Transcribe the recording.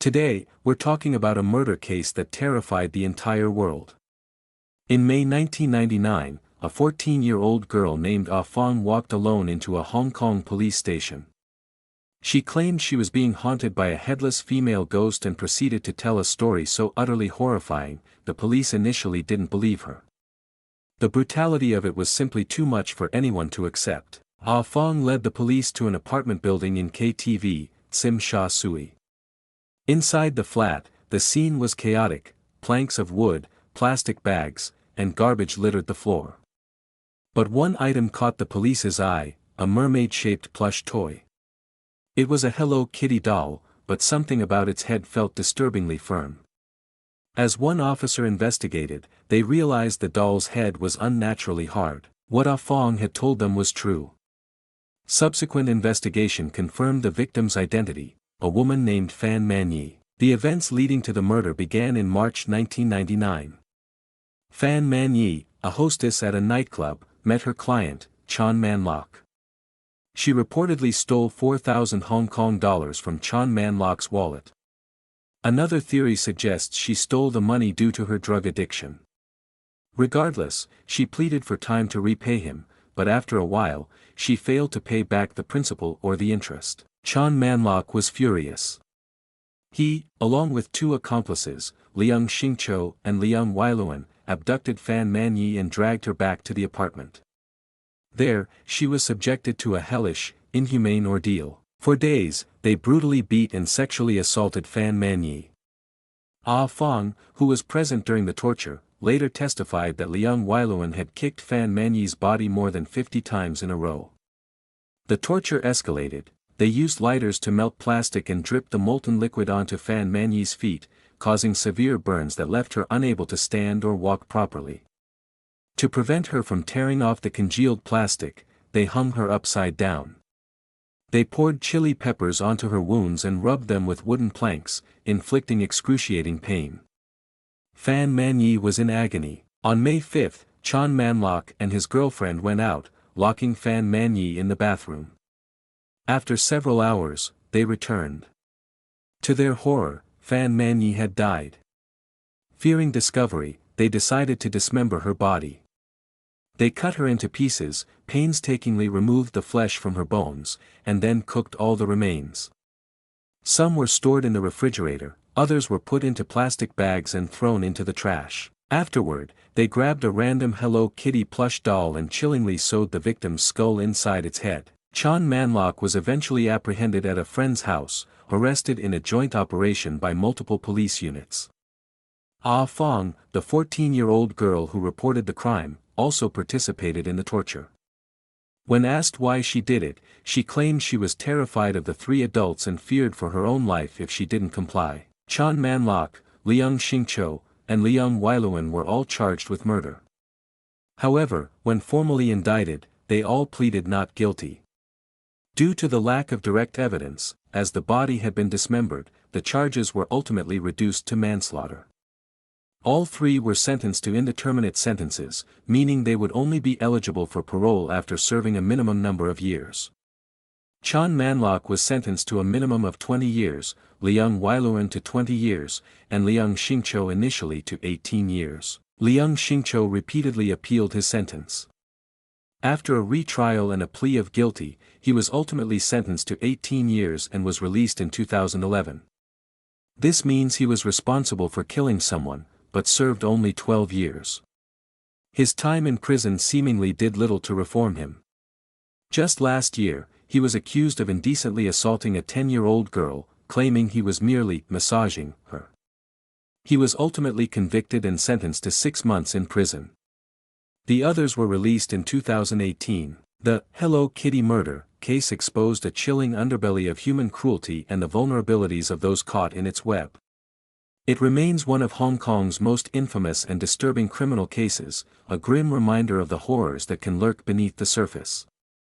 Today, we're talking about a murder case that terrified the entire world. In May 1999, a 14-year-old girl named Ah Fong walked alone into a Hong Kong police station. She claimed she was being haunted by a headless female ghost and proceeded to tell a story so utterly horrifying, the police initially didn't believe her. The brutality of it was simply too much for anyone to accept. Ah Fong led the police to an apartment building in KTV, Tsim Sha Tsui. Inside the flat, the scene was chaotic. Planks of wood, plastic bags, and garbage littered the floor. But one item caught the police's eye, a mermaid-shaped plush toy. It was a Hello Kitty doll, but something about its head felt disturbingly firm. As one officer investigated, they realized the doll's head was unnaturally hard. What Ah Fong had told them was true. Subsequent investigation confirmed the victim's identity, a woman named Fan Manyi. The events leading to the murder began in March 1999. Fan Manyi, a hostess at a nightclub, met her client, Chan Man Lok. She reportedly stole 4,000 Hong Kong dollars from Chan Man Lok's wallet. Another theory suggests she stole the money due to her drug addiction. Regardless, she pleaded for time to repay him, but after a while, she failed to pay back the principal or the interest. Chan Man Lok was furious. He, along with two accomplices, Liang Xingqiu and Liang Wailuan, abducted Fan Manyi and dragged her back to the apartment. There, she was subjected to a hellish, inhumane ordeal. For days, they brutally beat and sexually assaulted Fan Manyi. Ah Fong, who was present during the torture, later testified that Liang Wailuan had kicked Fan Manyi's body more than 50 times in a row. The torture escalated. They used lighters to melt plastic and dripped the molten liquid onto Fan Manyi's feet, causing severe burns that left her unable to stand or walk properly. To prevent her from tearing off the congealed plastic, they hung her upside down. They poured chili peppers onto her wounds and rubbed them with wooden planks, inflicting excruciating pain. Fan Manyi was in agony. On May 5, Chan Man Lok and his girlfriend went out, locking Fan Manyi in the bathroom. After several hours, they returned. To their horror, Fan Manyi had died. Fearing discovery, they decided to dismember her body. They cut her into pieces, painstakingly removed the flesh from her bones, and then cooked all the remains. Some were stored in the refrigerator, others were put into plastic bags and thrown into the trash. Afterward, they grabbed a random Hello Kitty plush doll and chillingly sewed the victim's skull inside its head. Chan Man Lok was eventually apprehended at a friend's house, arrested in a joint operation by multiple police units. Ah Fong, the 14-year-old girl who reported the crime, also participated in the torture. When asked why she did it, she claimed she was terrified of the three adults and feared for her own life if she didn't comply. Chan Man Lok, Liang Xingqiu, and Liang Wailuan were all charged with murder. However, when formally indicted, they all pleaded not guilty. Due to the lack of direct evidence, as the body had been dismembered, the charges were ultimately reduced to manslaughter. All three were sentenced to indeterminate sentences, meaning they would only be eligible for parole after serving a minimum number of years. Chan Man Lok was sentenced to a minimum of 20 years, Liang Wailuan to 20 years, and Liang Xingqiu initially to 18 years. Liang Xingqiu repeatedly appealed his sentence. After a retrial and a plea of guilty, he was ultimately sentenced to 18 years and was released in 2011. This means he was responsible for killing someone, but served only 12 years. His time in prison seemingly did little to reform him. Just last year, he was accused of indecently assaulting a 10-year-old girl, claiming he was merely massaging her. He was ultimately convicted and sentenced to 6 months in prison. The others were released in 2018. The Hello Kitty murder case exposed a chilling underbelly of human cruelty and the vulnerabilities of those caught in its web. It remains one of Hong Kong's most infamous and disturbing criminal cases, a grim reminder of the horrors that can lurk beneath the surface.